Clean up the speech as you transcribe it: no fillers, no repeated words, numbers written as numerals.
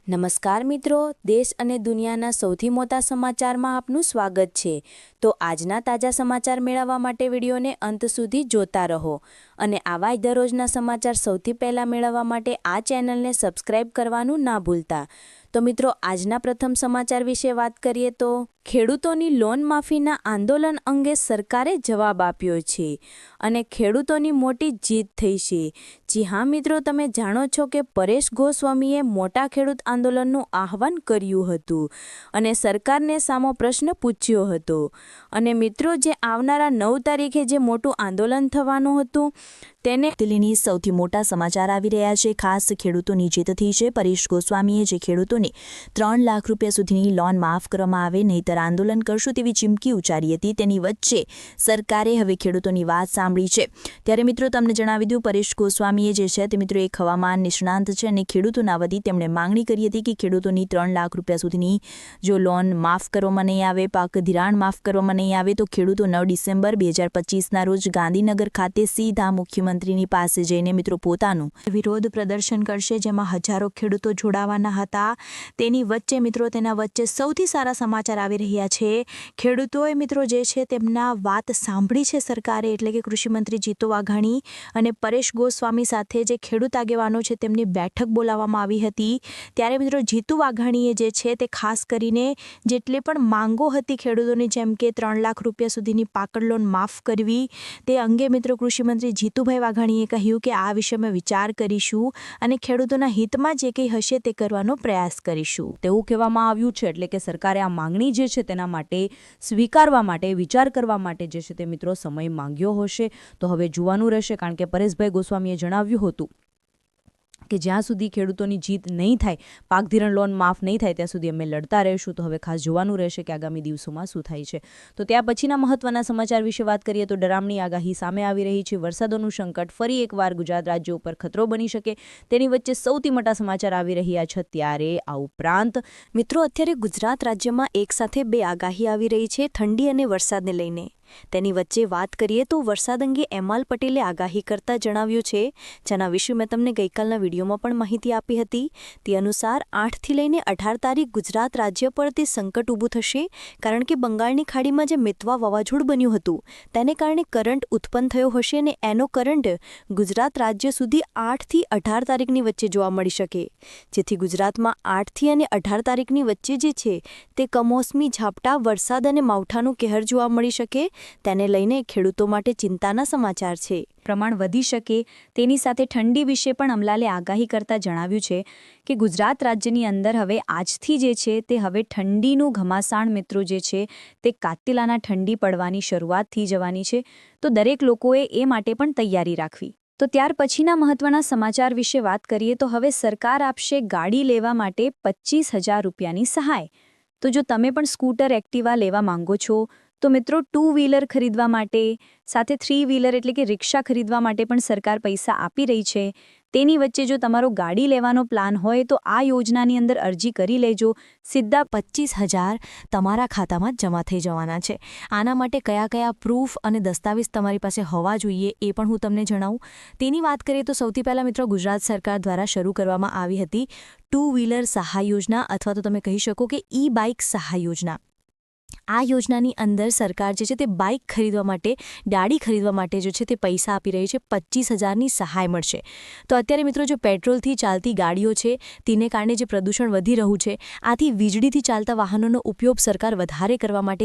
નમસ્કાર મિત્રો, દેશ અને દુનિયાના સૌથી મોટા સમાચારમાં આપનું સ્વાગત છે। તો આજના તાજા સમાચાર મેળવવા માટે વિડીયોને અંત સુધી જોતા રહો અને આવા જ દરરોજના સમાચાર સૌથી પહેલાં મેળવવા માટે આ ચેનલને સબસ્ક્રાઇબ કરવાનું ના ભૂલતા। તો મિત્રો, આજના પ્રથમ સમાચાર વિશે વાત કરીએ તો ખેડૂતોની લોન માફીના આંદોલન અંગે સરકારે જવાબ આપ્યો છે અને ખેડૂતોની મોટી જીત થઈ છે। જી હા મિત્રો, તમે જાણો છો કે પરેશ ગોસ્વામીએ મોટા ખેડૂત આંદોલનનું આહ્વાન કર્યું હતું અને સરકારને સામો પ્રશ્ન પૂછ્યો હતો। અને મિત્રો, જે આવનારા 9 તારીખે જે મોટું આંદોલન થવાનું હતું તેને દિલ્હીની સૌથી મોટા સમાચાર આવી રહ્યા છે। ખાસ ખેડૂતોની જીત થઈ છે। પરેશ ગોસ્વામીએ જે ખેડૂતોને 3 લાખ રૂપિયા સુધીની લોન માફ કરવામાં આવે નહીંતર આંદોલન કરશું તેવી ચીમકી ઉચ્ચારી હતી, તેની વચ્ચે સરકારે હવે ખેડૂતોની વાત સાંભળી છે। ત્યારે મિત્રો, તમને જણાવી દઉં, પરેશ ગોસ્વામીએ જે છે તે મિત્રો એક હવામાન નિષ્ણાંત છે અને ખેડૂતોના વતી તેમણે માંગણી કરી હતી કે ખેડૂતોની 3 લાખ રૂપિયા સુધીની જો લોન માફ કરવામાં નહીં આવે, પાક ધિરાણ માફ કરવામાં નહીં આવે તો ખેડૂતો 9 ડિસેમ્બર 2025ના રોજ ગાંધીનગર ખાતે સીધા મુખ્યમંત્રીની પાસે જઈને મિત્રો પોતાનું વિરોધ પ્રદર્શન કરશે, જેમાં હજારો ખેડૂતો જોડાવાના હતા। તેની વચ્ચે મિત્રો, તેના વચ્ચે સૌથી સારા સમાચાર આવી રહ્યા છે। ખેડૂતોએ મિત્રો જે છે તેમના વાત સાંભળી છે સરકારે, એટલે કે કૃષિમંત્રી જીતુ વાઘાણી અને પરેશ ગોસ્વામી સાથે જે ખેડૂત આગેવાનો છે તેમની બેઠક બોલાવવામાં આવી હતી। ત્યારે મિત્રો, જીતુ વાઘાણીએ જે છે તે ખાસ કરીને જેટલી પણ માંગો હતી ખેડૂતોની, જેમ કે 3 લાખ રૂપિયા સુધીની પાકડ લોન માફ કરવી, તે અંગે મિત્રો કૃષિમંત્રી જીતુભાઈ વાઘાણીએ કહ્યું કે આ વિશે અમે વિચાર કરીશું અને ખેડૂતોના હિતમાં જે કંઈ હશે તે કરવાનો પ્રયાસ કરીશું, તેવું કહેવામાં આવ્યું છે। એટલે કે સરકારે આ માંગણી જે છે તેના માટે સ્વીકારવા માટે, વિચાર કરવા માટે જે છે તે મિત્રો સમય માંગ્યો હશે। તો હવે જોવાનું રહેશે, કારણ કે પરેશભાઈ ગોસ્વામીએ જણાવ્યું હતું કે જ્યાં સુધી ખેડૂતોની જીત નહીં થાય, પાક ધિરાણ લોન માફ નહીં થાય ત્યાં સુધી અમે લડતા રહીશું। તો હવે ખાસ જોવાનું રહેશે કે આગામી દિવસોમાં શું થાય છે। તો ત્યાં પછીના મહત્વના સમાચાર વિશે વાત કરીએ તો ડરામણી આગાહી સામે આવી રહી છે। વરસાદનું સંકટ ફરી એકવાર ગુજરાત રાજ્ય ઉપર ખતરો બની શકે, તેની વચ્ચે સૌથી મોટા સમાચાર આવી રહ્યા છે। ત્યારે આ ઉપરાંત મિત્રો, અત્યારે ગુજરાત રાજ્યમાં એકસાથે 2 આગાહી આવી રહી છે ઠંડી અને વરસાદને લઈને। તેની વચ્ચે વાત કરીએ તો વરસાદ અંગે એમાલ પટેલે આગાહી કરતા જણાવ્યું છે, જેના વિશે મેં તમને ગઈકાલના વિડીયોમાં પણ માહિતી આપી હતી। તે અનુસાર 8થી લઈને 18 તારીખ ગુજરાત રાજ્ય પર તે સંકટ ઊભું થશે, કારણ કે બંગાળની ખાડીમાં જે મિતવા વાવાઝોડું બન્યું હતું તેને કારણે કરંટ ઉત્પન્ન થયો હશે અને એનો કરંટ ગુજરાત રાજ્ય સુધી 8થી 18 તારીખની વચ્ચે જોવા મળી શકે, જેથી ગુજરાતમાં 8થી અને 18 તારીખની વચ્ચે જે છે તે કમોસમી ઝાપટા, વરસાદ અને માવઠાનું કહેર જોવા મળી શકે। તેને લઈને ખેડૂતો માટે ચિંતાના સમાચાર છે। પ્રમાણ વધી શકે તેની સાથે ઠંડી વિશે પણ અમલાલે આગાહી કરતા જણાવ્યું છે કે ગુજરાત રાજ્યની અંદર હવે આજથી જે છે તે હવે ઠંડીનું ઘમાસાણ મિત્રો જે છે તે કાતિલાના ઠંડી પડવાની શરૂઆત થઈ જવાની છે। તો દરેક લોકોએ એ માટે પણ તૈયારી રાખવી। તો ત્યાર પછીના મહત્વના સમાચાર વિશે વાત કરીએ તો હવે સરકાર આપશે ગાડી લેવા માટે 25,000 રૂપિયાની સહાય। તો જો તમે પણ સ્કૂટર, એક્ટિવા લેવા માંગો છો તો મિત્રો 2 વ્હીલર ખરીદવા માટે સાથે 3 વ્હીલર એટલે કે રિક્ષા ખરીદવા માટે પણ સરકાર પૈસા આપી રહી છે। તેની વચ્ચે જો તમારો ગાડી લેવાનો પ્લાન હોય તો આ યોજનાની અંદર અરજી કરી લેજો। સીધા 25,000 તમારા ખાતામાં જમા થઈ જવાના છે। આના માટે કયા કયા પ્રૂફ અને દસ્તાવેજ તમારી પાસે હોવા જોઈએ એ પણ હું તમને જણાવું। તેની વાત કરીએ તો સૌથી પહેલાં મિત્રો, ગુજરાત સરકાર દ્વારા શરૂ કરવામાં આવી હતી 2 વ્હીલર સહાય યોજના, અથવા તો તમે કહી શકો કે ઈ-બાઇક સહાય યોજના। આ યોજનાની અંદર સરકાર જે છે તે બાઇક ખરીદવા માટે, ગાડી ખરીદવા માટે જે છે તે પૈસા આપી રહી છે। 25,000ની સહાય મળશે। તો અત્યારે મિત્રો, જો પેટ્રોલથી ચાલતી ગાડીઓ છે તેને કારણે જે પ્રદૂષણ વધી રહ્યું છે, આથી વીજળીથી ચાલતા વાહનોનો ઉપયોગ સરકાર વધારે કરવા માટે